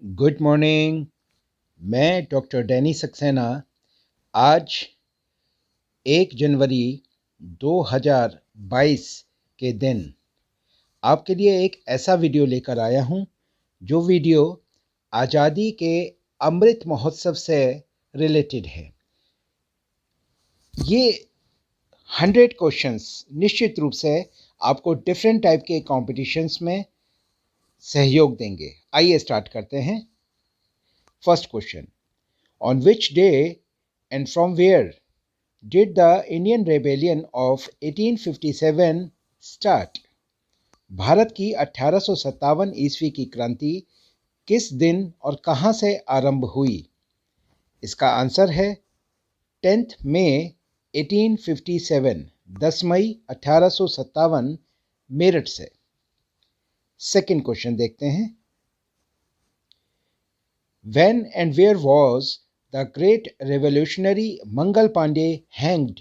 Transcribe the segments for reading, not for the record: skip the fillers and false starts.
Good morning. मैं doctor Danny Saxena आज 1 जनवरी 2022 के दिन आपके लिए एक ऐसा वीडियो लेकर आया हूं जो वीडियो आज़ादी के अमृत महोत्सव से रिलेटेड है। ये 100 क्वेश्चंस निश्चित रूप से आपको डिफरेंट टाइप के कॉम्पिटिशन्स में सहयोग देंगे। आइए स्टार्ट करते हैं। First question, on which day and from where did the Indian Rebellion of 1857 start? Bharat की 1857 ईस्वी की क्रांति किस दिन और कहां से आरंभ हुई? इसका आंसर है 10 मई 1857, 10 मई 1857 मेरठ से। सेकंड क्वेश्चन देखते हैं। When and where was the great revolutionary Mangal Pandey hanged?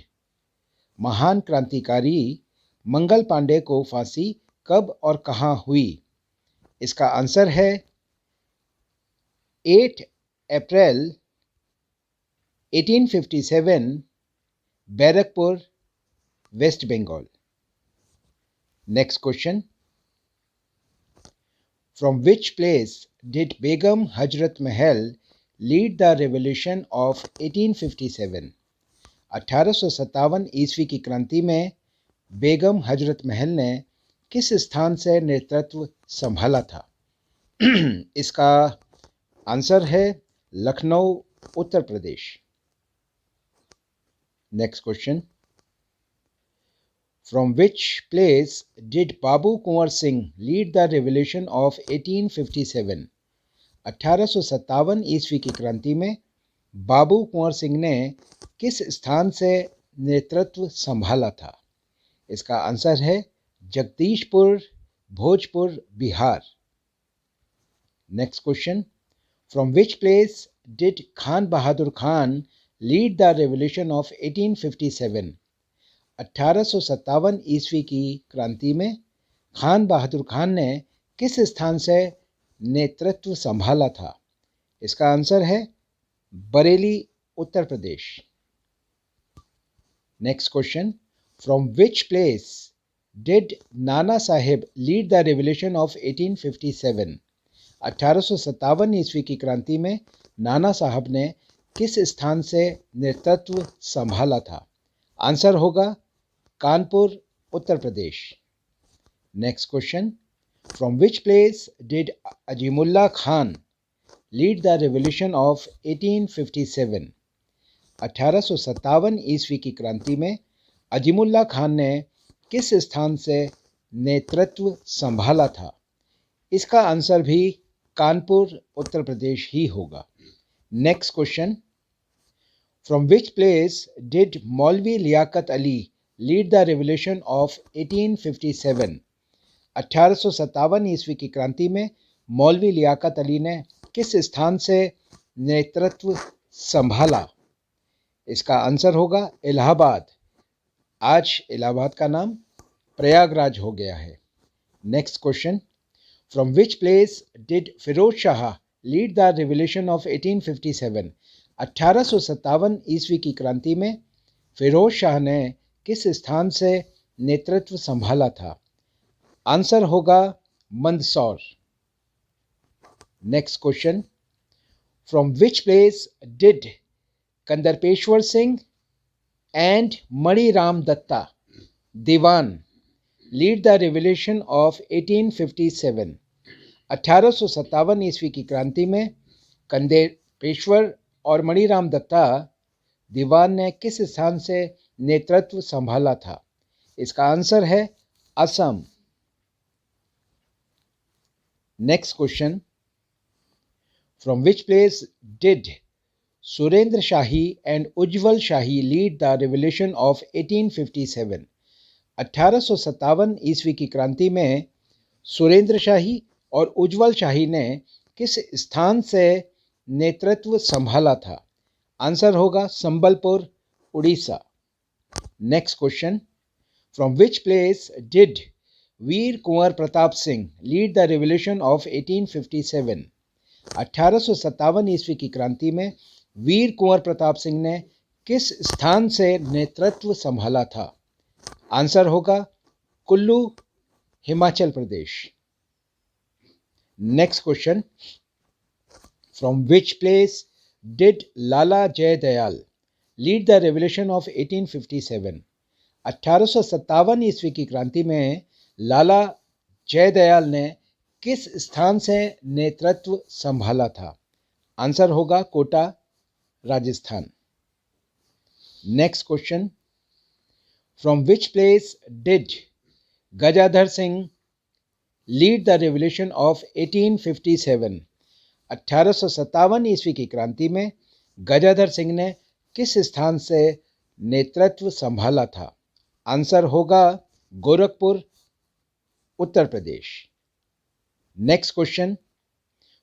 महान क्रांतिकारी मंगल पांडे को फांसी कब और कहां हुई? इसका आंसर है 8 April 1857, Barrackpore, West Bengal. Next question, From which place did Begum Hazrat Mahal lead the revolution of 1857? 1857 ईस्वी की क्रांति में बेगम हजरत महल ने किस स्थान से नेतृत्व संभाला था? इसका आंसर है Lucknow, Uttar Pradesh. Next question, From which place did Babu Kunwar Singh lead the revolution of 1857? 1857 ईस्वी की क्रांति में बाबू कुंवर सिंह ने किस स्थान से नेतृत्व संभाला था? इसका आंसर है Jagdishpur, Bhojpur, Bihar. Next question, From which place did Khan Bahadur Khan lead the revolution of 1857? 1857 ईस्वी की क्रांति में खान बहादुर खान ने किस स्थान से नेतृत्व संभाला था? इसका आंसर है Bareilly, Uttar Pradesh. Next question, from which place did Nana Sahib lead the revolution of 1857? 1857 ईस्वी की क्रांति में नाना साहब ने किस स्थान से नेतृत्व संभाला था? आंसर होगा Kanpur, Uttar Pradesh. Next question, from which place did Azimullah Khan lead the revolution of 1857? 1857 ईस्वी की क्रांति में अजीमुल्ला खान ने किस स्थान से नेतृत्व संभाला था? इसका आंसर भी कानपुर, उत्तर प्रदेश ही होगा। Next question, from which place did Maulvi Liaquat Ali lead the revolution of 1857? 1857 ईस्वी की क्रांति में मौलवी लियाकत अली ने किस स्थान से नेतृत्व संभाला? इसका आंसर होगा इलाहाबाद। आज इलाहाबाद का नाम प्रयागराज हो गया है। Next question, from which place did Firoz Shah lead the revolution of 1857? 1857 ईस्वी की क्रांति में फिरोज शाह ने किस स्थान से नेतृत्व संभाला था? आंसर होगा Mandsaur. Next question, from which place did Kandarpeshwar Singh and Maniram Dutta Dewan lead the revolution of 1857? 1857 ईस्वी की क्रांति में कंदरपेश्वर और मणिराम दत्ता दीवान ने किस स्थान से नेतृत्व संभाला था? इसका आंसर है Assam. Next question, from which place did Surendra shahi and Ujjwal shahi lead the revolution of 1857? 1857 ईस्वी की क्रांति में सुरेंद्र शाही और उज्जवल शाही ने किस स्थान से नेतृत्व संभाला था? आंसर होगा Sambalpur, Orissa. Next question, from which place did Veer Kunwar Pratap Singh lead the revolution of 1857? 1857 ईस्वी की क्रांति में वीर कुंवर प्रताप सिंह ने किस स्थान से नेतृत्व संभाला था? आंसर होगा Kullu, Himachal Pradesh. Next question, from which place did Lala Jaidayal lead the revolution of 1857? 1857 ईस्वी की क्रांति में लाला जयदयाल ने किस स्थान से नेतृत्व संभाला था? आंसर होगा Kota, Rajasthan. Next question, from which place did Gajadhar Singh lead the revolution of 1857? 1857 ईस्वी की क्रांति में गजाधर सिंह ने किस स्थान से नेतृत्व संभाला था? आंसर होगा Gorakhpur, Uttar Pradesh. Next question,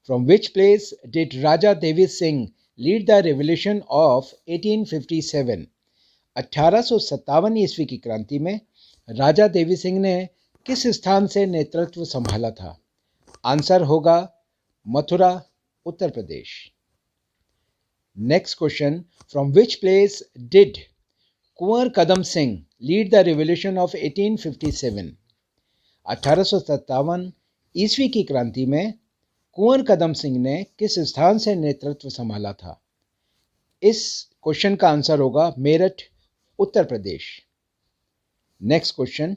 from which place did Raja Devi Singh lead the revolution of 1857? 1857 ईस्वी की क्रांति में राजा देवी सिंह ने किस स्थान से नेतृत्व संभाला था? आंसर होगा Mathura, Uttar Pradesh. Next question, from which place did Kunwar Kadam Singh lead the revolution of 1857? 1857 ईस्वी की क्रांति में कुंवर कदम सिंह ने किस स्थान से नेतृत्व संभाला था? इस क्वेश्चन का आंसर होगा Meerut, Uttar Pradesh. Next question,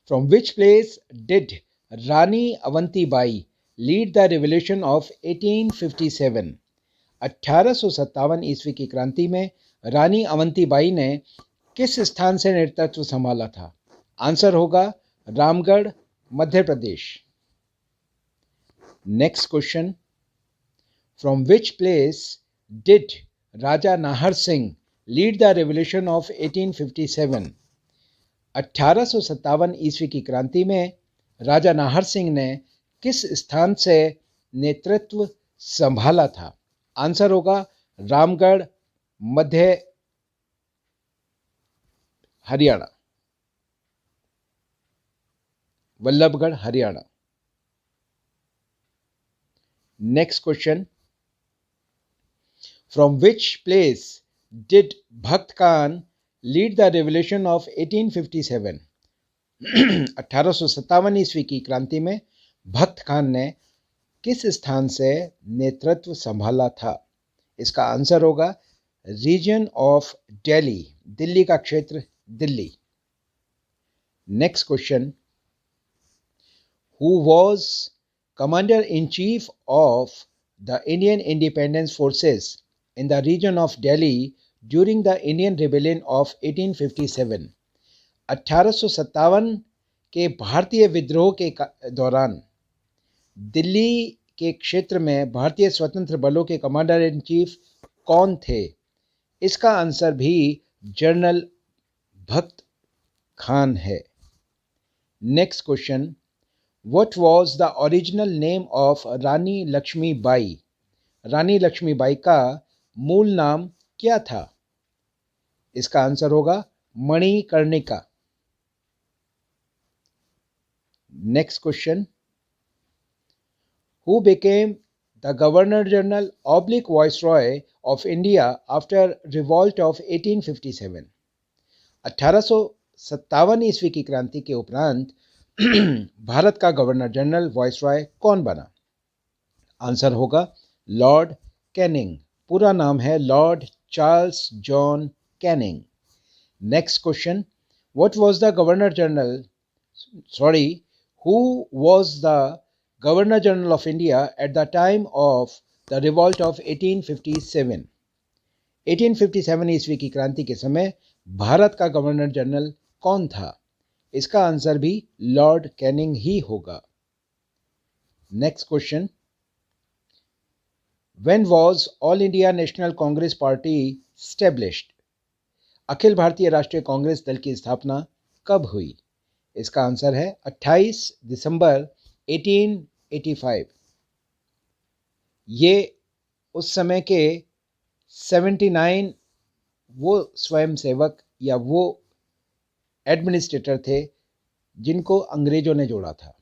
from which place did Rani Avantibai lead the revolution of 1857? 1857 ईस्वी की क्रांति में रानी अवंतीबाई ने किस स्थान से नेतृत्व संभाला था? आंसर होगा Ramgarh, Madhya Pradesh. Next question, from which place did Raja Nahar Singh lead the revolution of 1857? 1857 ईस्वी की क्रांति में राजा नाहर सिंह ने किस स्थान से नेतृत्व संभाला था? आंसर होगा Ramgarh, Madhya Haryana, Ballabhgarh, Haryana. Next question, from which place did Bakht Khan lead the revolution of 1857? 1857 ईस्वी की क्रांति में भक्त खान ने किस स्थान से नेतृत्व संभाला था? इसका आंसर होगा रीजन ऑफ दिल्ली, दिल्ली का क्षेत्र, Delhi. Next question, who was commander-in-chief of the Indian independence forces in the region of Delhi during the Indian Rebellion of 1857? 1857 के भारतीय विद्रोह के दौरान दिल्ली के क्षेत्र में भारतीय स्वतंत्र बलों के कमांडर इन चीफ कौन थे? इसका आंसर भी जनरल भक्त खान है। Next question, What was the original name of रानी लक्ष्मीबाई? रानी लक्ष्मीबाई का मूल नाम क्या था? इसका आंसर होगा Manikarnika. Next question, Who became the Governor General / Viceroy of India after revolt of 1857? 1857 ईस्वी की क्रांति के उपरांत भारत का गवर्नर जनरल वाइसरॉय कौन बना? आंसर होगा लॉर्ड कैनिंग। पूरा नाम है Lord Charles John Canning. Next question, what was the governor general who was the governor general of India at the time of the revolt of 1857? 1857 ईस्वी की क्रांति के समय भारत का गवर्नर जनरल कौन था? इसका आंसर भी लॉर्ड कैनिंग ही होगा। Next question, when was all India national Congress party established? Akhil भारतीय राष्ट्रीय कांग्रेस दल की स्थापना कब हुई? इसका आंसर है 28 दिसंबर 1885। ये उस समय के 79 वो स्वयंसेवक या वो एडमिनिस्ट्रेटर थे जिनको अंग्रेजों ने जोड़ा था।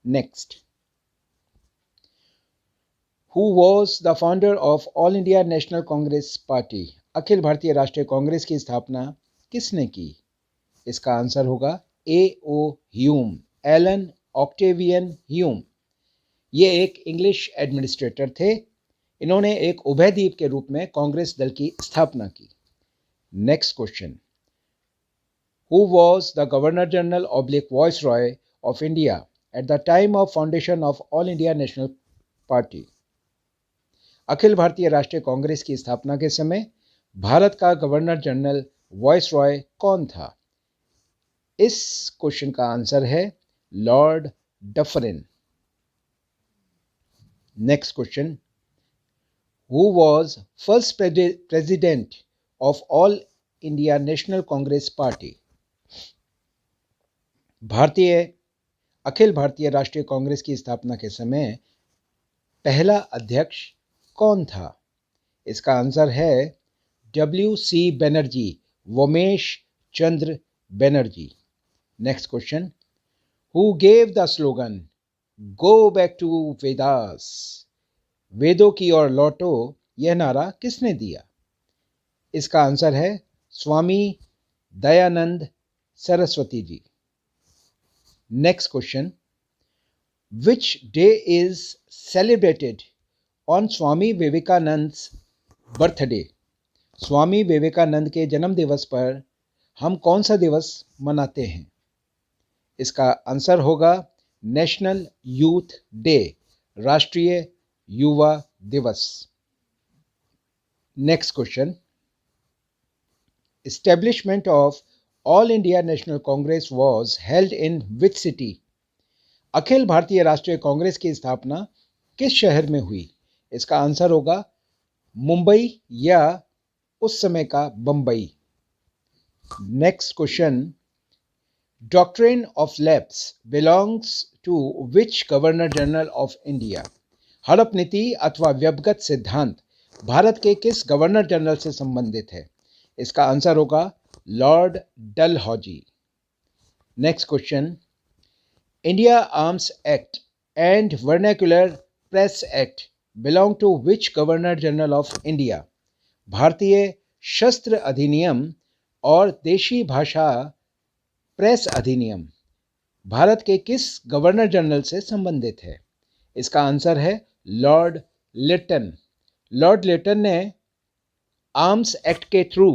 Next, who was the founder of all India national Congress party? Akhil भारतीय राष्ट्रीय कांग्रेस की स्थापना किसने की? इसका आंसर होगा A O Hume, Allan Octavian Hume. ये एक इंग्लिश एडमिनिस्ट्रेटर थे। इन्होंने एक उभयद्वीप के रूप में कांग्रेस दल की स्थापना की। Next question, who was the governor general oblique viceroy of India at the time of foundation of all India National party? Akhil भारतीय राष्ट्रीय कांग्रेस की स्थापना के समय भारत का गवर्नर जनरल वाइसरॉय कौन था? इस क्वेश्चन का आंसर है Lord Dufferin. Next question, who was first president of all India national Congress party? Akhil भारतीय राष्ट्रीय कांग्रेस की स्थापना के समय पहला अध्यक्ष कौन था? इसका आंसर है W.C. Banerjee, Womesh Chandra Banerjee. Next question, who gave the slogan go back to Vedas, वेदों की ओर लौटो, यह नारा किसने दिया? इसका आंसर है Swami Dayanand Saraswati ji. Next question, which day is celebrated on Swami Vivekananda's birthday? Swami Vivekananda के जन्म दिवस पर हम कौन सा दिवस मनाते हैं? इसका आंसर होगा नेशनल यूथ डे, राष्ट्रीय युवा दिवस। Next question, establishment of all India national Congress was held in which city? अखिल भारतीय राष्ट्रीय कांग्रेस की स्थापना किस शहर में हुई? इसका आंसर होगा मुंबई या उस समय का Bombay. Next question, doctrine of lapse belongs to which governor general of India? हड़प नीति अथवा व्यवगत सिद्धांत भारत के किस गवर्नर जनरल से संबंधित है? इसका आंसर होगा Lord Dalhousie. Next question, India arms act and vernacular press act belong to which governor general of India? भारतीय शस्त्र अधिनियम और देशी भाषा प्रेस अधिनियम भारत के किस गवर्नर जनरल से संबंधित है? इसका आंसर है लॉर्ड लिटन। लॉर्ड लिटन ने आर्म्स एक्ट के थ्रू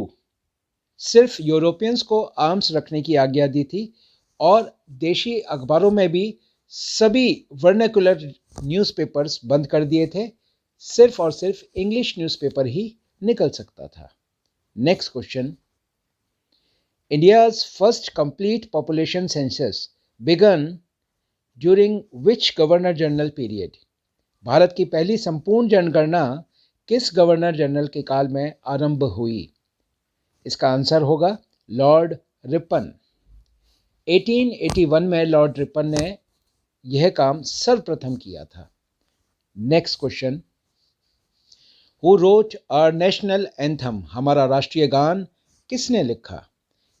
सिर्फ यूरोपियंस को आर्म्स रखने की आज्ञा दी थी और देशी अखबारों में भी सभी वर्नाक्युलर न्यूज़पेपर्स बंद कर दिए थे। सिर्फ और सिर्फ इंग्लिश न्यूज़पेपर ही निकल सकता था। Next question, India's first complete population census began during which governor general period? भारत की पहली संपूर्ण जनगणना किस गवर्नर जनरल के काल में आरंभ हुई? इसका आंसर होगा लॉर्ड रिपन। 1881 में लॉर्ड रिपन ने यह काम सर्वप्रथम किया था। Next question, who wrote our national anthem, हमारा राष्ट्रीय गान किसने लिखा?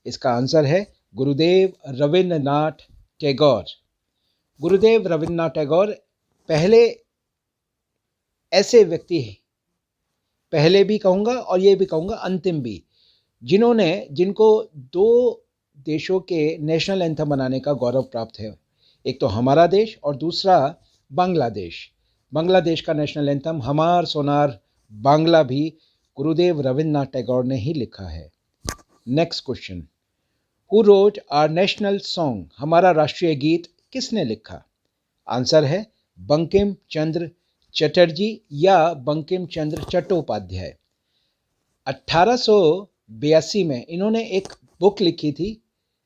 इसका आंसर है गुरुदेव रविंद्रनाथ टैगोर। गुरुदेव रविंद्रनाथ टैगोर पहले ऐसे व्यक्ति हैं, पहले भी कहूँगा और ये भी कहूँगा अंतिम भी, जिनको दो देशों के नेशनल एंथम बनाने का गौरव प्राप्त है। एक तो हमारा देश और दूसरा बांग्लादेश। बांग्लादेश का नेशनल एंथम हमार सोनार बांग्ला भी गुरुदेव रविंद्रनाथ टैगोर ने ही लिखा है। Next question, who wrote our national song, हमारा राष्ट्रीय गीत किसने लिखा? आंसर है बंकिम चंद्र चटर्जी या बंकिम चंद्र चट्टोपाध्याय। 1882 में इन्होंने एक बुक लिखी थी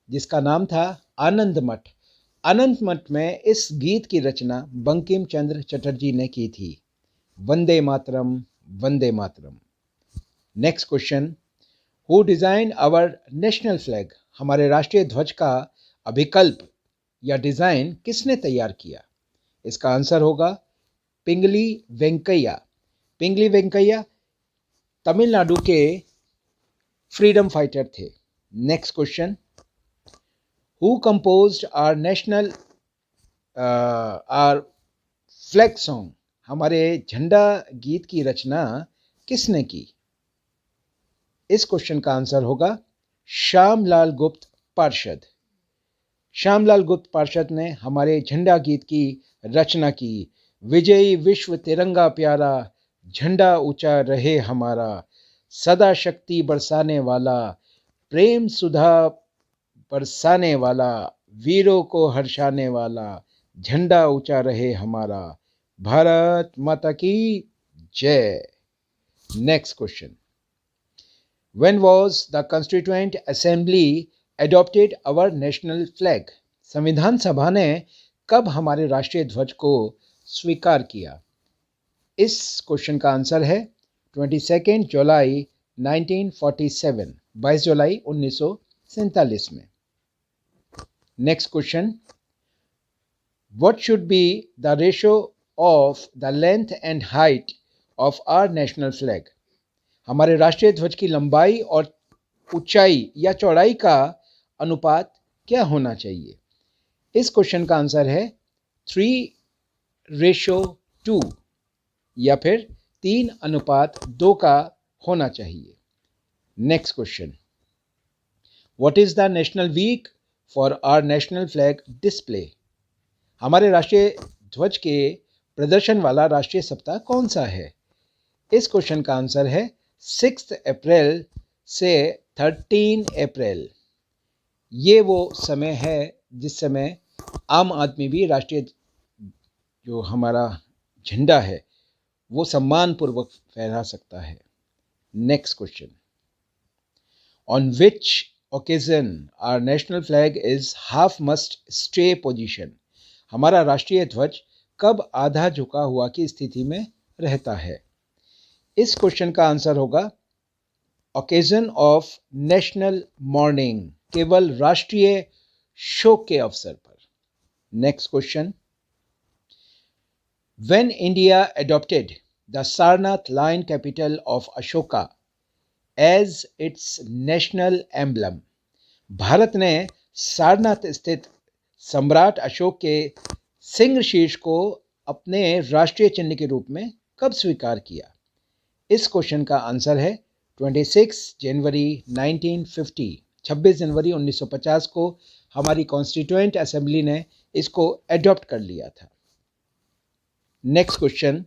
जिसका नाम था आनंद मठ। आनंद मठ में इस गीत की रचना बंकिम चंद्र चटर्जी ने की थी। Vande Mataram, Vande Mataram. Next question, who design our national flag, हमारे राष्ट्रीय ध्वज का अभिकल्प या डिजाइन किसने तैयार किया? इसका आंसर होगा पिंगली वेंकैया। पिंगली वेंकैया तमिलनाडु के फ्रीडम फाइटर थे। Next question, who composed our national our flag song, हमारे झंडा गीत की रचना किसने की? इस क्वेश्चन का आंसर होगा श्यामलाल गुप्त पार्षद। श्यामलाल गुप्त पार्षद ने हमारे झंडा गीत की रचना की। विजयी विश्व तिरंगा प्यारा, झंडा ऊंचा रहे हमारा, सदा शक्ति बरसाने वाला, प्रेम सुधा बरसाने वाला, वीरों को हर्षाने वाला, झंडा ऊंचा रहे हमारा। भारत माता की जय। Next question. When was the Constituent Assembly adopted our national flag? संविधान सभा ने कब हमारे राष्ट्रीय ध्वज को स्वीकार किया? इस क्वेश्चन का आंसर है 22 जुलाई 1947, 22 जुलाई 1947 में। Next question. What should be the ratio of the length and height of our national flag? हमारे राष्ट्रीय ध्वज की लंबाई और ऊंचाई या चौड़ाई का अनुपात क्या होना चाहिए? इस क्वेश्चन का आंसर है 3:2 या फिर 3:2 का होना चाहिए। Next question. What is the national week for our national flag display? हमारे राष्ट्रीय ध्वज के प्रदर्शन वाला राष्ट्रीय सप्ताह कौन सा है? इस क्वेश्चन का आंसर है 6 अप्रैल से 13 अप्रैल। ये वो समय है जिस समय आम आदमी भी राष्ट्रीय जो हमारा झंडा है वो सम्मानपूर्वक फहरा सकता है। Next question. On which occasion our national flag is half mast stay position? हमारा राष्ट्रीय ध्वज कब आधा झुका हुआ की स्थिति में रहता है? इस क्वेश्चन का आंसर होगा ओकेजन ऑफ नेशनल मॉर्निंग, केवल राष्ट्रीय शोक के अवसर पर। Next question. When India adopted the Sarnath lion capital of Ashoka as its national emblem? भारत ने सारनाथ स्थित सम्राट अशोक के सिंह शीर्ष को अपने राष्ट्रीय चिन्ह के रूप में कब स्वीकार किया? इस क्वेश्चन का आंसर है 26 जनवरी 1950, 26 जनवरी 1950 को हमारी कॉन्स्टिट्यूएंट असेंबली ने इसको एडॉप्ट कर लिया था। Next question.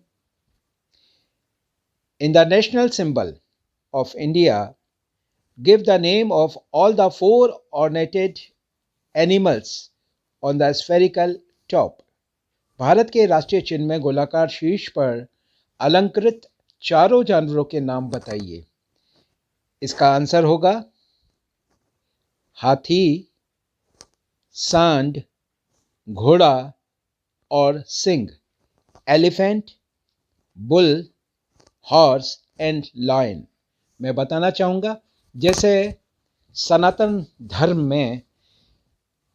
In the national symbol of India give the name of all the 4 ornated animals on the spherical top? Bharat के राष्ट्रीय चिन्ह में गोलाकार शीर्ष पर अलंकृत चारों जानवरों के नाम बताइए। इसका आंसर होगा हाथी, सांड, घोड़ा और सिंह। Elephant, bull, horse and lion. मैं बताना चाहूँगा, जैसे सनातन धर्म में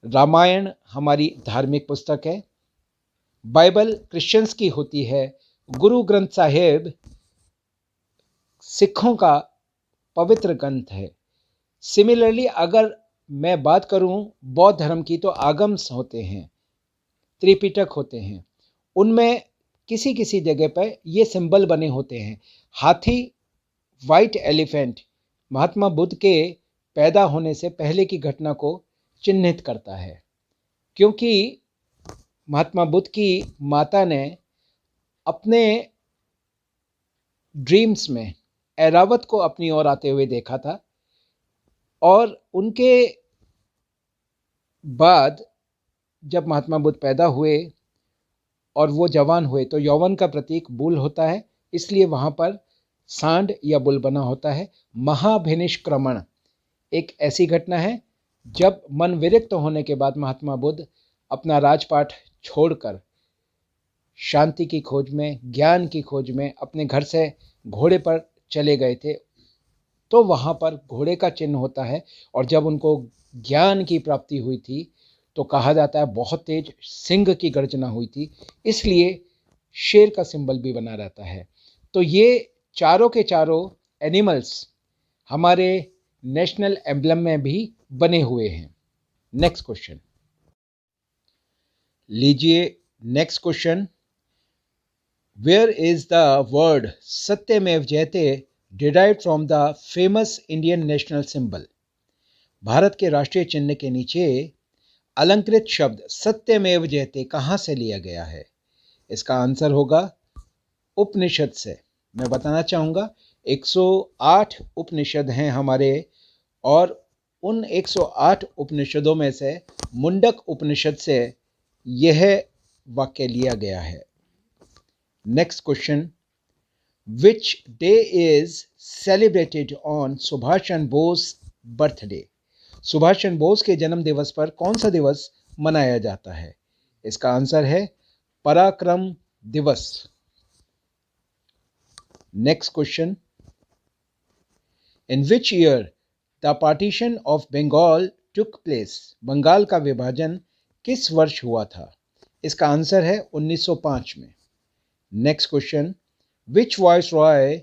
रामायण हमारी धार्मिक पुस्तक है, बाइबल क्रिश्चियंस की होती है, गुरु ग्रंथ साहिब सिखों का पवित्र ग्रंथ है। सिमिलरली अगर मैं बात करूं बौद्ध धर्म की, तो आगम्स होते हैं, त्रिपिटक होते हैं, उनमें किसी किसी जगह पर ये सिंबल बने होते हैं। हाथी, वाइट एलिफेंट महात्मा बुद्ध के पैदा होने से पहले की घटना को चिन्हित करता है, क्योंकि महात्मा बुद्ध की माता ने अपने ड्रीम्स में ऐरावत को अपनी ओर आते हुए देखा था, और उनके बाद जब महात्मा बुद्ध पैदा हुए और वो जवान हुए तो यौवन का प्रतीक बुल होता है, इसलिए वहाँ पर सांड या बुल बना होता है। महाभिनिष्क्रमण एक ऐसी घटना है जब मन विरक्त होने के बाद महात्मा बुद्ध अपना राजपाट छोड़कर शांति की खोज में, ज्ञान की खोज में अपने घर से घोड़े पर चले गए थे, तो वहाँ पर घोड़े का चिन्ह होता है। और जब उनको ज्ञान की प्राप्ति हुई थी तो कहा जाता है बहुत तेज सिंह की गर्जना हुई थी, इसलिए शेर का सिंबल भी बना रहता है। तो ये चारों के चारों एनिमल्स हमारे नेशनल एम्बलम में भी बने हुए हैं। नेक्स्ट क्वेश्चन लीजिए। Next question, Where is the word Satyamev Jayate derived from the famous Indian national symbol? Bharat के राष्ट्रीय चिन्ह के नीचे अलंकृत शब्द सत्यमेव जयते कहां से लिया गया है? इसका आंसर होगा उपनिषद से। मैं बताना चाहूंगा 108 उपनिषद हैं हमारे, और उन 108 उपनिषदों में से मुंडक उपनिषद से यह वाक्य लिया गया है। Next question, which day is celebrated on Subhash Chandra Bose birthday? Subhash Chandra Bose के जन्म दिवस पर कौन सा दिवस मनाया जाता है? इसका आंसर है Parakram Diwas. Next question, in which year the partition of Bengal took place? Bengal का विभाजन किस वर्ष हुआ था? इसका आंसर है 1905 में। Next question, which viceroy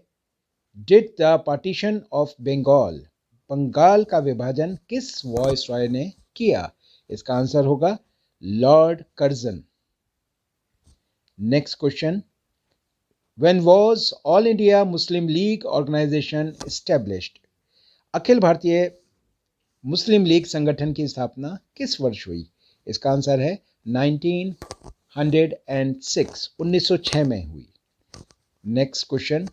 did the partition of Bengal? Bengal का विभाजन किस वायसरॉय ने किया? इसका आंसर होगा lord Curzon. Next question, when was all India Muslim League organisation established? अखिल भारतीय मुस्लिम लीग संगठन की स्थापना किस वर्ष हुई? इसका आंसर है 1906 में हुई। Next question,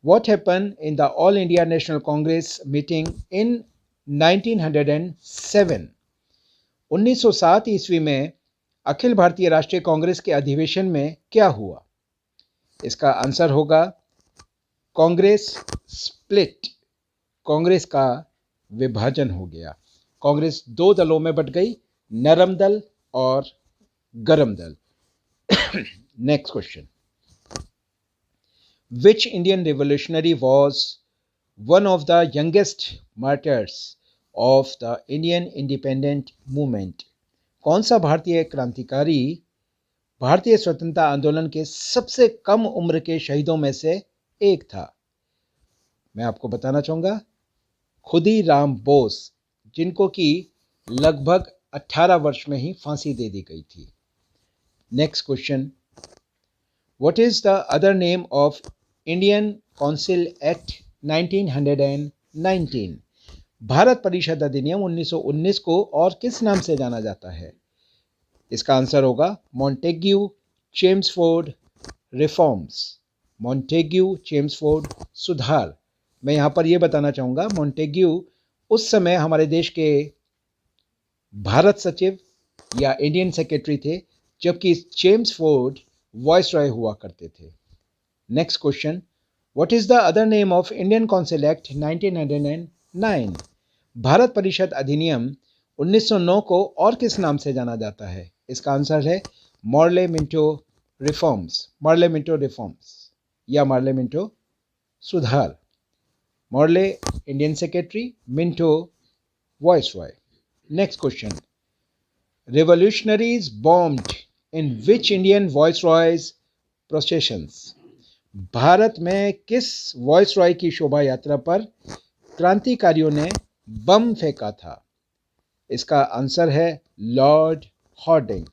what happened in the All India National Congress meeting in 1907? 1907 ईस्वी में अखिल भारतीय राष्ट्रीय कांग्रेस के अधिवेशन में क्या हुआ? इसका आंसर होगा कांग्रेस स्प्लिट। कांग्रेस का विभाजन हो गया। कांग्रेस दो दलों में बट गई, नरम दल और गरम दल। Next question, which Indian revolutionary was one of the youngest martyrs of the Indian independent movement? कौन सा भारतीय क्रांतिकारी भारतीय स्वतंत्रता आंदोलन के सबसे कम उम्र के शहीदों में से एक था? मैं आपको बताना चाहूंगा खुदीराम बोस, जिनको कि लगभग 18 वर्ष में ही फांसी दे दी गई थी। Next question, what is the other name of Indian Council Act 1919? Bharat परिषद अधिनियम 1919 को और किस नाम से जाना जाता है? इसका आंसर होगा Montagu Chelmsford reforms. Montagu Chelmsford सुधार। मैं यहाँ पर यह बताना चाहूँगा, मॉन्टेग्यू उस समय हमारे देश के भारत सचिव या इंडियन सेक्रेटरी थे, जबकि चेम्सफोर्ड वायसरॉय हुआ करते थे। Next question, what is the other name of Indian council act 1909? Bharat परिषद अधिनियम 1909 को और किस नाम से जाना जाता है? इसका आंसर है Morley Minto reforms. Morley Minto reforms या मॉर्ले मिंटो सुधार। Morley Indian secretary, Minto viceroy. Next question, revolutionaries bombed in which Indian viceroy's processions? Bharat में किस वायसरॉय की शोभा यात्रा पर क्रांतिकारियों ने बम फेंका था? इसका आंसर है लॉर्ड हॉर्डिंग।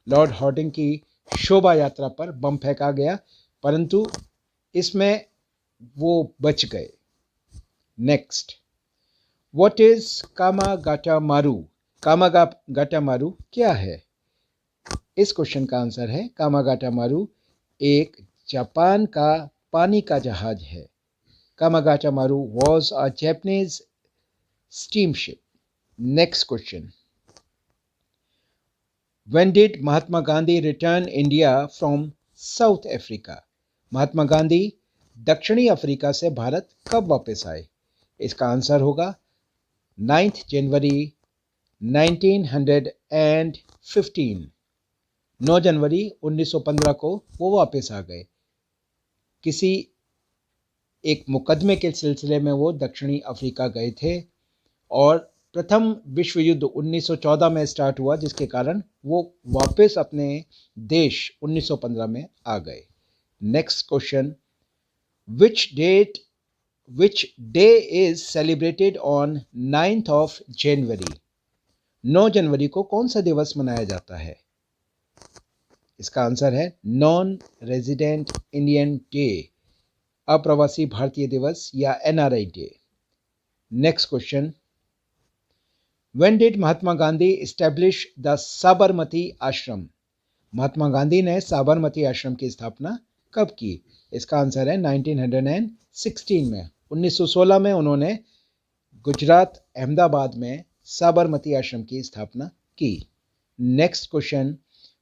लॉर्ड हॉर्डिंग की शोभा यात्रा पर बम फेंका गया, परंतु इसमें वो बच गए। नेक्स्ट, व्हाट इज कामागाटा मारू? कामागाटा मारू क्या है? इस क्वेश्चन का आंसर है कामागाटा मारू एक जापान का पानी का जहाज है। Komagata Maru was a Japanese steamship. Next question, when did Mahatma Gandhi return India from South Africa? Mahatma Gandhi दक्षिणी अफ्रीका से भारत कब वापस आए? इसका आंसर होगा 9 जनवरी 1915। 9 जनवरी 1915 को वो वापस आ गए। किसी एक मुकदमे के सिलसिले में वो दक्षिणी अफ्रीका गए थे, और प्रथम विश्व युद्ध 1914 में स्टार्ट हुआ, जिसके कारण वो वापस अपने देश 1915 में आ गए। Next question, which day is celebrated on 9 जनवरी? 9 जनवरी को कौन सा दिवस मनाया जाता है? इसका आंसर है नॉन रेजिडेंट इंडियन डे, अप्रवासी भारतीय दिवस या NRI day. Next question, when did Mahatma Gandhi establish the Sabarmati आश्रम? महात्मा गांधी ने साबरमती आश्रम की स्थापना कब की? इसका आंसर है 1916 में। 1916 में उन्होंने गुजरात अहमदाबाद में साबरमती आश्रम की स्थापना की। Next question,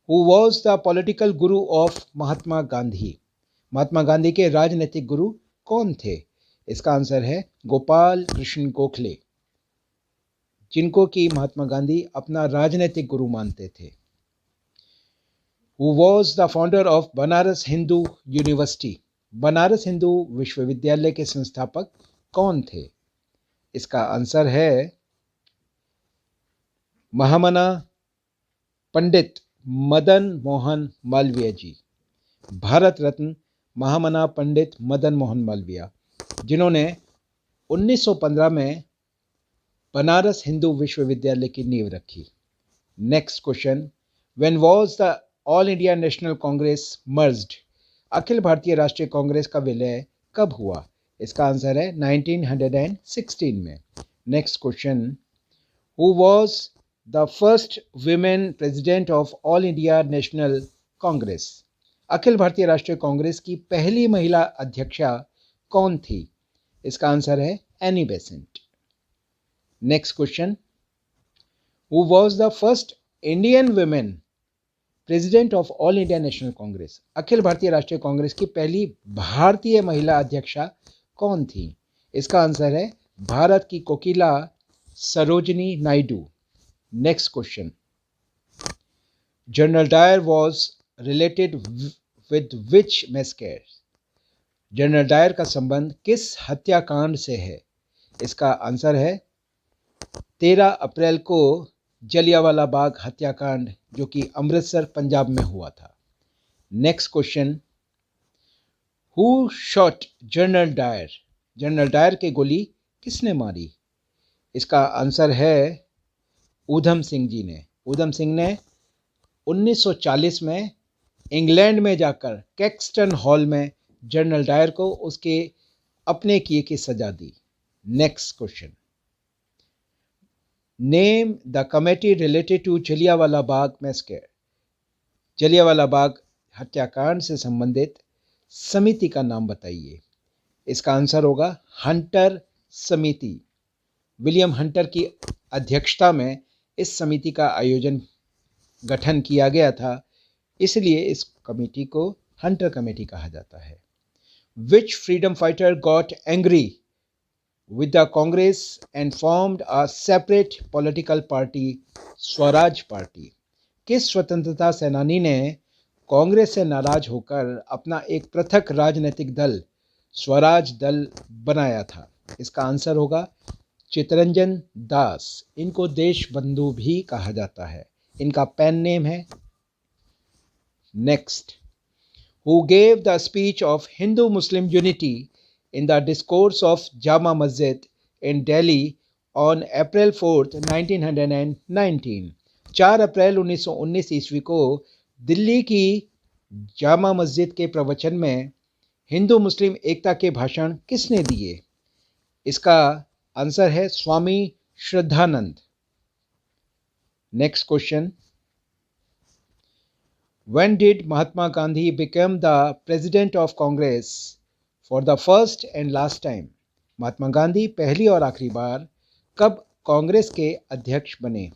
who was the political Guru of Mahatma Gandhi? Mahatma Gandhi के राजनीतिक गुरु कौन थे? इसका आंसर है गोपाल कृष्ण गोखले, जिनको कि महात्मा गांधी अपना राजनीतिक गुरु मानते थे। Who was the founder of Banaras Hindu university? Banaras Hindu विश्वविद्यालय के संस्थापक कौन थे? इसका आंसर है महामना पंडित मदन मोहन मालवीय जी, भारत रत्न महामना पंडित मदन मोहन मालवीय, जिन्होंने 1915 में बनारस हिंदू विश्वविद्यालय की नींव रखी। Next question, when was the all India national Congress merged? अखिल भारतीय राष्ट्रीय कांग्रेस का विलय कब हुआ? इसका आंसर है 1916 में। Next question, who was the first women president of all India national Congress? अखिल भारतीय राष्ट्रीय कांग्रेस की पहली महिला अध्यक्षा कौन थी? इसका आंसर है Annie Besant. Next question, who was the first Indian women president of all India national Congress? अखिल भारतीय राष्ट्रीय कांग्रेस की पहली भारतीय महिला अध्यक्षा कौन थी? इसका आंसर है भारत की कोकिला Sarojini Naidu. Next question, general Dyer was related with which massacre? General Dyer का संबंध किस हत्याकांड से है? इसका आंसर है 13 अप्रैल को जलियांवाला बाग हत्याकांड, जो कि अमृतसर पंजाब में हुआ था। Next question, who shot General Dyer? General Dyer के गोली किसने मारी? इसका आंसर है ऊधम सिंह जी ने। ऊधम सिंह ने 1940 में इंग्लैंड में जाकर कैक्सटन हॉल में जनरल डायर को उसके अपने किए की सजा दी। Next question, name the committee related to Jallianwala Bagh massacre? Jallianwala Bagh हत्याकांड से संबंधित समिति का नाम बताइए। इसका आंसर होगा हंटर समिति। विलियम हंटर की अध्यक्षता में इस समिति का गठन किया गया था, इसलिए इस कमेटी को हंटर कमेटी कहा जाता है। Which freedom fighter got angry with the Congress and formed a separate political party, Swaraj party? किस स्वतंत्रता सेनानी ने कांग्रेस से नाराज होकर अपना एक पृथक राजनीतिक दल स्वराज दल बनाया था? इसका आंसर होगा चितरंजन दास। इनको देशबंधु भी कहा जाता है, इनका पेन नेम है। Next, who gave the speech of Hindu Muslim unity in the discourse of Jama Masjid in Delhi on April 4th, 1919? 4 अप्रैल 1919 ईस्वी को दिल्ली की जामा मस्जिद के प्रवचन में हिंदू मुस्लिम एकता के भाषण किसने दिए? इसका आंसर है Swami Shraddhanand. Next question, when did Mahatma Gandhi become the president of Congress for the first and last time? Mahatma Gandhi पहली और आखिरी बार कब कांग्रेस के अध्यक्ष बने?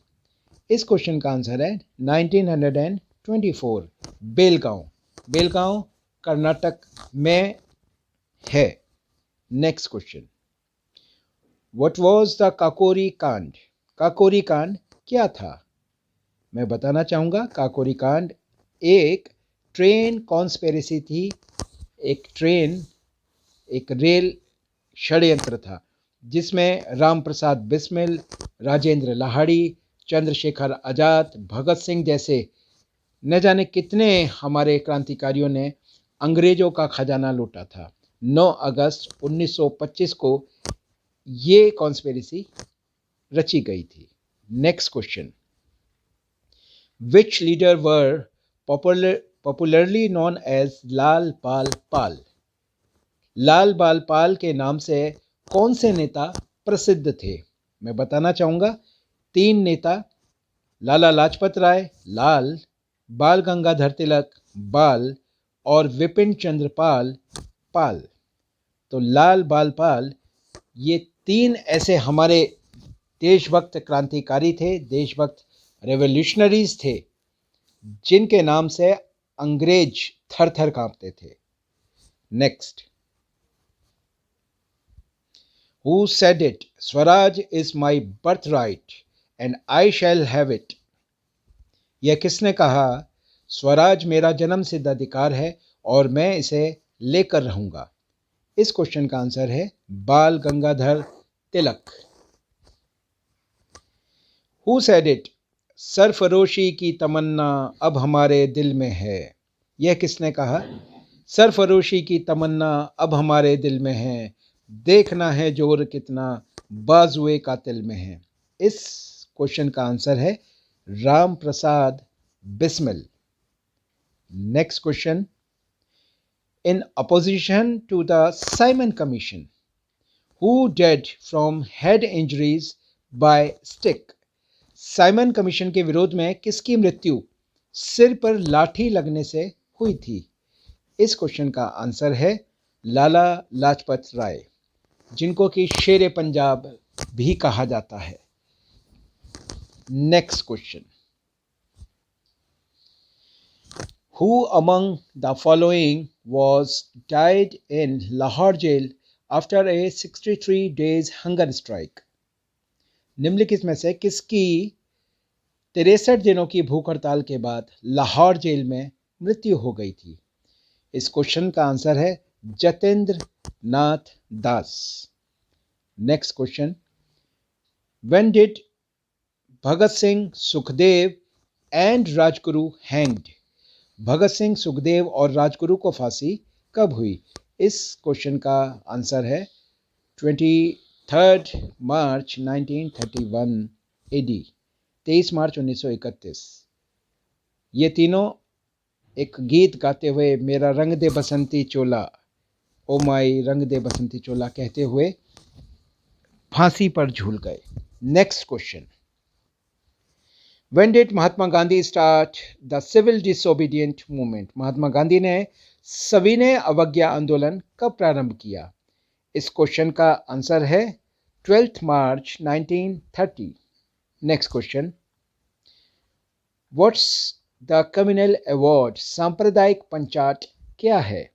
इस क्वेश्चन का आंसर है 1924, बेलगांव। बेलगांव कर्नाटक में है। Next question, what was the Kakori कांड? काकोरी कांड क्या था? मैं बताना चाहूँगा, काकोरी कांड एक ट्रेन कॉन्स्पिरेसी थी। एक रेल षड्यंत्र था, जिसमें राम प्रसाद बिस्मिल, राजेंद्र लाहाड़ी, चंद्रशेखर आज़ाद, भगत सिंह जैसे न जाने कितने हमारे क्रांतिकारियों ने अंग्रेजों का खजाना लूटा था। 9 अगस्त 1925 को ये कॉन्स्पिरेसी रची गई थी। नेक्स्ट क्वेश्चन, विच लीडर वर पॉपुलरली नोन एज लाल बाल पाल। लाल बाल पाल के नाम से कौन से नेता प्रसिद्ध थे? मैं बताना चाहूँगा, 3 नेता, लाला लाजपत राय लाल, बाल गंगाधर तिलक बाल और विपिन चंद्र पाल पाल। तो लाल बाल पाल, ये 3 ऐसे हमारे देशभक्त क्रांतिकारी थे, देशभक्त रेवोल्यूशनरीज थे, जिनके नाम से अंग्रेज थर थर कांपते थे। Next, Who said it? Swaraj is my birthright and I shall have it. यह किसने कहा? स्वराज मेरा जन्म सिद्ध अधिकार है और मैं इसे लेकर रहूंगा। इस क्वेश्चन का आंसर है बाल Gangadhar Tilak. Who said it? सरफरोशी की तमन्ना अब हमारे दिल में है। यह किसने कहा? सरफरोशी की तमन्ना अब हमारे दिल में है, देखना है जोर कितना बाजुए कातिल में है। इस क्वेश्चन का आंसर है Ram Prasad Bismil. Next question, in opposition to the Simon commission, who dead from head injuries by stick. Simon commission के विरोध में किसकी मृत्यु सिर पर लाठी लगने से हुई थी? इस क्वेश्चन का आंसर है लाला लाजपत राय, जिनको कि शेरे पंजाब भी कहा जाता है। Next question, who among the following was died in Lahore jail after a 63 days hunger strike. निम्नलिखित में से किसकी 63 दिनों की भूख हड़ताल के बाद लाहौर जेल में मृत्यु हो गई थी? इस क्वेश्चन का आंसर है Jatendra Nath Das. Next question, when did Bhagat Singh, Sukhdev and Rajguru hanged. Bhagat Singh, Sukhdev और राजगुरु को फांसी कब हुई? इस क्वेश्चन का आंसर है 23 मार्च 1931 AD, 23 मार्च 1931। ये तीनों एक गीत गाते हुए मेरा रंग दे बसंती चोला, ओ माई रंग दे बसंती चोला कहते हुए फांसी पर झूल गए। Next question, when did Mahatma Gandhi start the civil disobedient movement. Mahatma Gandhi ने सविनय अवज्ञा आंदोलन कब प्रारंभ किया? इस क्वेश्चन का आंसर है 12 मार्च 1930। Next question, what's the communal award. सांप्रदायिक पंचायत क्या है?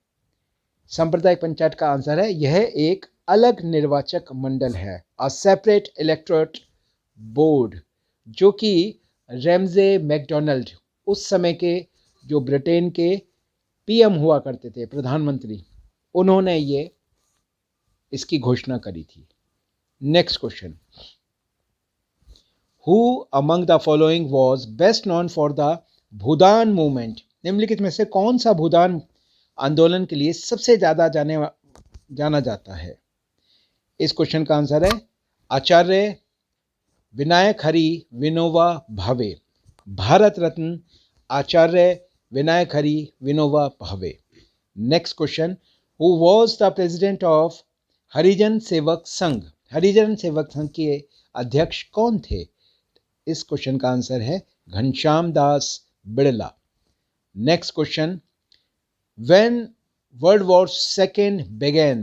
सांप्रदायिक पंचायत का आंसर है यह एक अलग निर्वाचक मंडल है, अ सेपरेट इलेक्टोरेट बोर्ड, जो कि रैमजे मैकडोनाल्ड, उस समय के जो ब्रिटेन के PM हुआ करते थे, प्रधानमंत्री, उन्होंने ये इसकी घोषणा करी थी। Next question, who among the following was best known for the Bhoodan movement. निम्नलिखित में से कौन सा भूदान आंदोलन के लिए सबसे ज्यादा जाना जाता है? इस क्वेश्चन का आंसर है आचार्य विनायक हरि विनोबा भावे, भारत रत्न आचार्य Vinayak Hari Vinoba Bhave. Next question, who was the president of Harijan Sevak Sangh. हरिजन सेवक संघ के अध्यक्ष कौन थे? इस क्वेश्चन का आंसर है Ghanshyam Das Birla. Next question, when world war second began.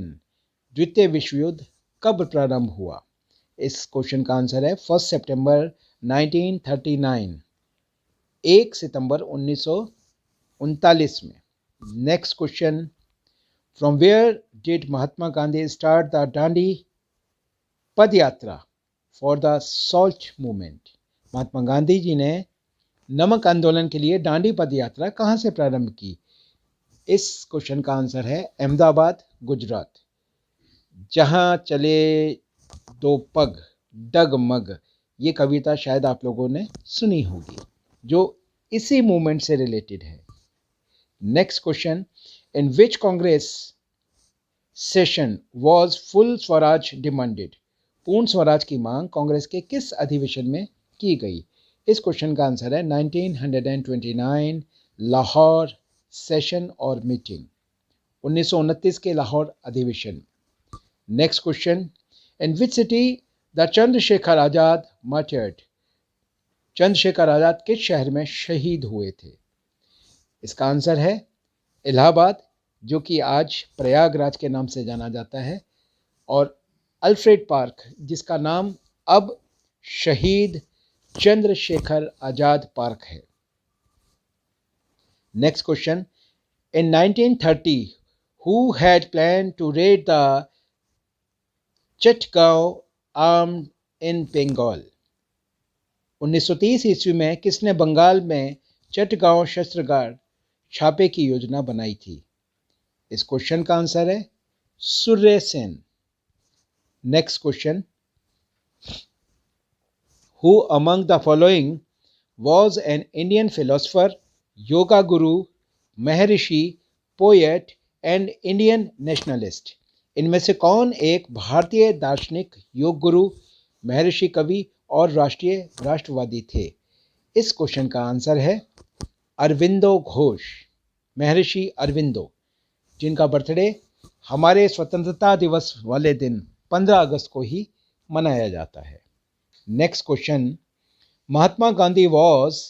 द्वितीय विश्व युद्ध कब प्रारंभ हुआ? इस क्वेश्चन का आंसर है 1 सितंबर 1939, 1 सितंबर 1939 में। Next question, from where did Mahatma Gandhi start the Dandi pad yatra for the salt movement. Mahatma Gandhi ji ने नमक आंदोलन के लिए दांडी पद यात्रा कहाँ से प्रारंभ की? इस क्वेश्चन का आंसर है अहमदाबाद, गुजरात। जहाँ चले दो पग डगमग, ये कविता शायद आप लोगों ने सुनी होगी, जो इसी मूवमेंट से रिलेटेड है। Next question, in which Congress session was full Swaraj demanded. पूर्ण स्वराज की मांग कांग्रेस के किस अधिवेशन में की गई? इस क्वेश्चन का आंसर है 1929 लाहौर सेशन और मीटिंग? 1929 के लाहौर अधिवेशन। Next question, in which city the Chandrashekhar Azad martyred? Chandrashekhar Azad किस शहर में शहीद हुए थे? इसका आंसर है इलाहाबाद, जो कि आज प्रयागराज के नाम से जाना जाता है, और अल्फ्रेड पार्क, जिसका नाम अब शहीद चंद्रशेखर आजाद पार्क है। Next question, in 1930 who had planned to raid the Chittagong armed in Bengal? 1930 ईस्वी में किसने बंगाल में चटगांव शस्त्रागार छापे की योजना बनाई थी? इस क्वेश्चन का आंसर है Surya Sen. Next question, who among the following was an Indian philosopher, yoga guru, maharshi, poet and Indian nationalist? इनमें से कौन एक भारतीय दार्शनिक, योग गुरु, महर्षि, कवि और राष्ट्रीय राष्ट्रवादी थे? इस क्वेश्चन का आंसर है अरविंदो घोष, महर्षि अरविंदो, जिनका बर्थडे हमारे स्वतंत्रता दिवस वाले दिन 15 अगस्त को ही मनाया जाता है। Next question, Mahatma Gandhi was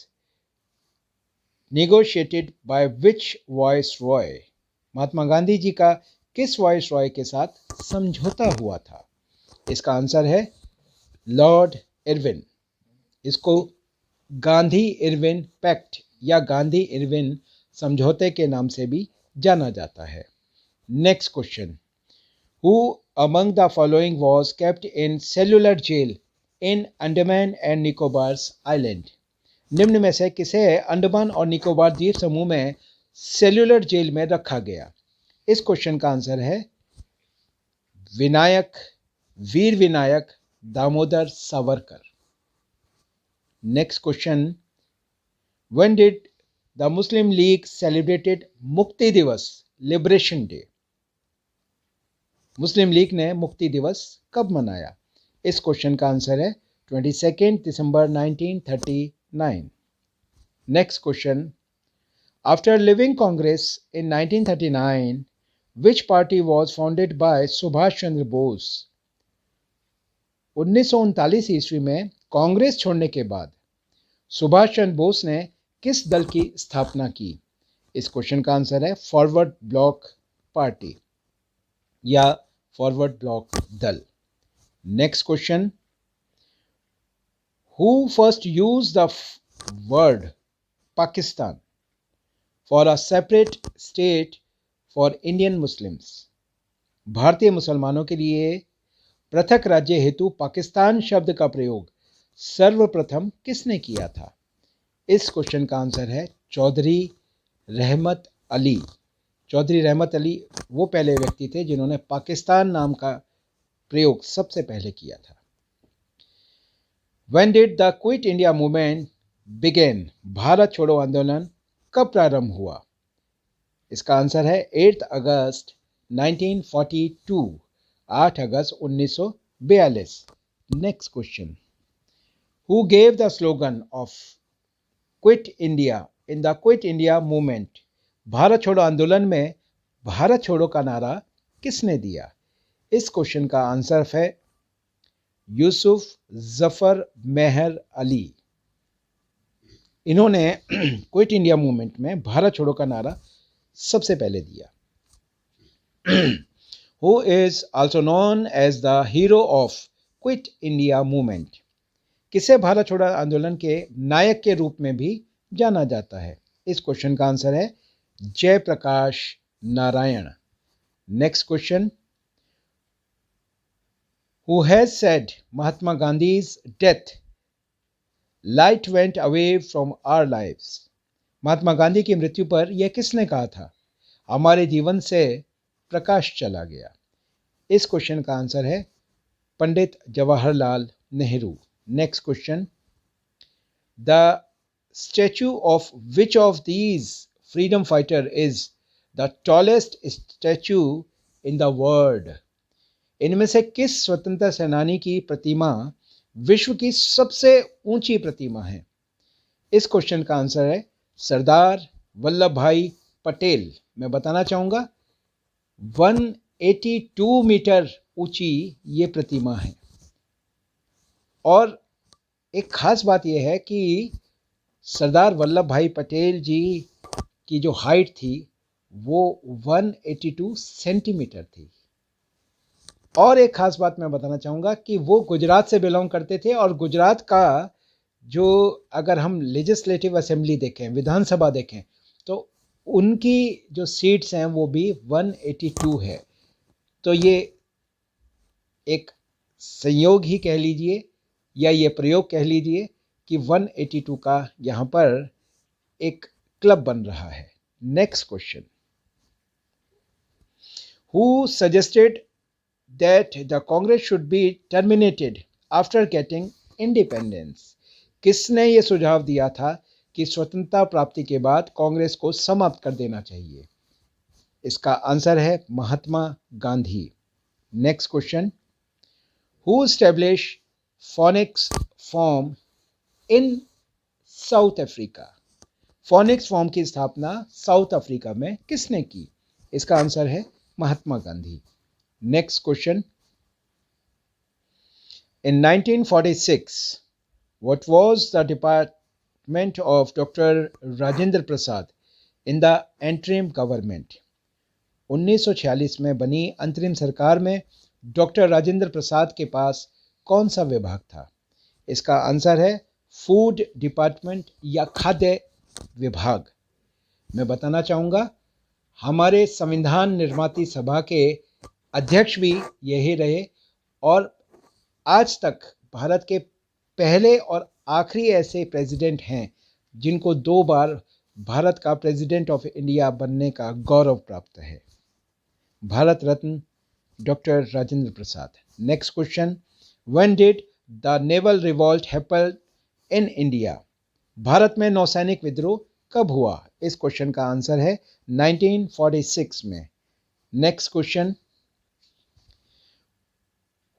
negotiated by which viceroy? Mahatma Gandhi ji का किस वॉइस रॉय के साथ समझौता हुआ था? इसका आंसर है लॉर्ड इरविन। इसको गांधी इरविन पैक्ट या गांधी इरविन समझौते के नाम से भी जाना जाता है। Next question, who among the following was kept in cellular jail in Andaman and Nicobars island? निम्न में से किसे अंडमान और निकोबार द्वीप समूह में सेल्युलर जेल में रखा गया? इस क्वेश्चन का आंसर है Vinayak, Veer Vinayak Damodar Savarkar. Next question, when did the Muslim League celebrated मुक्ति दिवस, लिबरेशन डे? मुस्लिम लीग ने मुक्ति दिवस कब मनाया? इस क्वेश्चन का आंसर है 22 दिसंबर 1939। Next question, after living Congress in 1939 which party was founded by Subhash Chandra Bose? 1939 ईस्वी में कांग्रेस छोड़ने के बाद सुभाष चंद्र बोस ने किस दल की स्थापना की? इस क्वेश्चन का आंसर है फॉरवर्ड ब्लॉक पार्टी या फॉरवर्ड ब्लॉक दल। Next question, who first use the word Pakistan for a separate state for Indian Muslims? भारतीय मुसलमानों के लिए पृथक राज्य हेतु पाकिस्तान शब्द का प्रयोग सर्वप्रथम किसने किया था? इस क्वेश्चन का आंसर है चौधरी रहमत अली। चौधरी रहमत अली वो पहले व्यक्ति थे जिन्होंने पाकिस्तान नाम का प्रयोग सबसे पहले किया था। When did the Quit India movement begin? Bharat छोड़ो आंदोलन कब प्रारंभ हुआ? इसका आंसर है 8 अगस्त 1942, 8 अगस्त 1942। Next question, who gave the slogan of quit India in the quit India movement? Bharat छोड़ो आंदोलन में भारत छोड़ो का नारा किसने दिया? इस क्वेश्चन का आंसर है यूसुफ जफर मेहर अली। इन्होंने क्विट इंडिया मूवमेंट में भारत छोड़ो का नारा सबसे पहले दिया। Who is also known as the hero of quit India movement? किसे भारत छोड़ो आंदोलन के नायक के रूप में भी जाना जाता है? इस क्वेश्चन का आंसर है Jayaprakash Narayan. Next question, who has said Mahatma Gandhi's death light went away from our lives? Mahatma Gandhi की मृत्यु पर यह किसने कहा था? हमारे जीवन से प्रकाश चला गया। इस क्वेश्चन का आंसर है Pandit Jawaharlal Nehru. Next question, the statue of which of these freedom fighter is the tallest statue in the world? इनमें से किस स्वतंत्रता सेनानी की प्रतिमा विश्व की सबसे ऊंची प्रतिमा है? इस क्वेश्चन का आंसर है सरदार वल्लभ भाई पटेल, मैं बताना चाहूँगा 182 मीटर ऊंची ये प्रतिमा है। और एक खास बात यह है कि सरदार वल्लभ भाई पटेल जी की जो हाइट थी वो 182 सेंटीमीटर थी। और एक खास बात मैं बताना चाहूँगा कि वो गुजरात से बिलोंग करते थे, और गुजरात का जो अगर हम लेजिस्लेटिव असेंबली देखें, विधानसभा देखें, तो उनकी जो सीट्स हैं वो भी 182 है। तो ये एक संयोग ही कह लीजिए या ये प्रयोग कह लीजिए कि 182 का यहाँ पर एक क्लब बन रहा है। Next question, who suggested that the Congress should be terminated after getting independence? किसने ये सुझाव दिया था कि स्वतंत्रता प्राप्ति के बाद कांग्रेस को समाप्त कर देना चाहिए? इसका आंसर है Mahatma Gandhi. Next question, who establish Phoenix farm in South Africa? Phoenix farm की स्थापना साउथ अफ्रीका में किसने की? इसका आंसर है Mahatma Gandhi. Next question, in 1946 what was the department of Dr. Rajendra Prasad in the interim government? 1946 में बनी अंतरिम सरकार में डॉक्टर राजेंद्र प्रसाद के पास कौन सा विभाग था? इसका आंसर है फूड डिपार्टमेंट या खाद्य विभाग। मैं बताना चाहूँगा हमारे संविधान निर्माती सभा के अध्यक्ष भी यही रहे, और आज तक भारत के पहले और आखिरी ऐसे प्रेसिडेंट हैं जिनको 2 बार भारत का प्रेसिडेंट ऑफ इंडिया बनने का गौरव प्राप्त है। Bharat Ratna doctor Rajendra Prasad. Next question, when did the naval revolt happen in India? Bharat में नौसैनिक विद्रोह कब हुआ? इस क्वेश्चन का आंसर है 1946 में। Next question,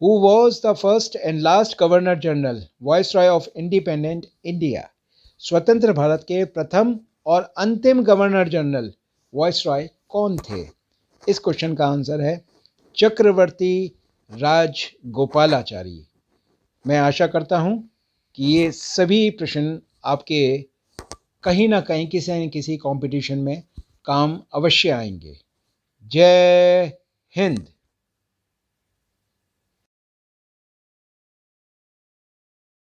Who was the first and last Governor General, Viceroy of Independent India? स्वतंत्र भारत के प्रथम और अंतिम गवर्नर जनरल वाइसरॉय कौन थे? इस क्वेश्चन का आंसर है चक्रवर्ती राजगोपालाचारी। मैं आशा करता हूँ कि ये सभी प्रश्न आपके कहीं ना कहीं किसी न किसी कंपटीशन में काम अवश्य आएंगे। जय हिंद।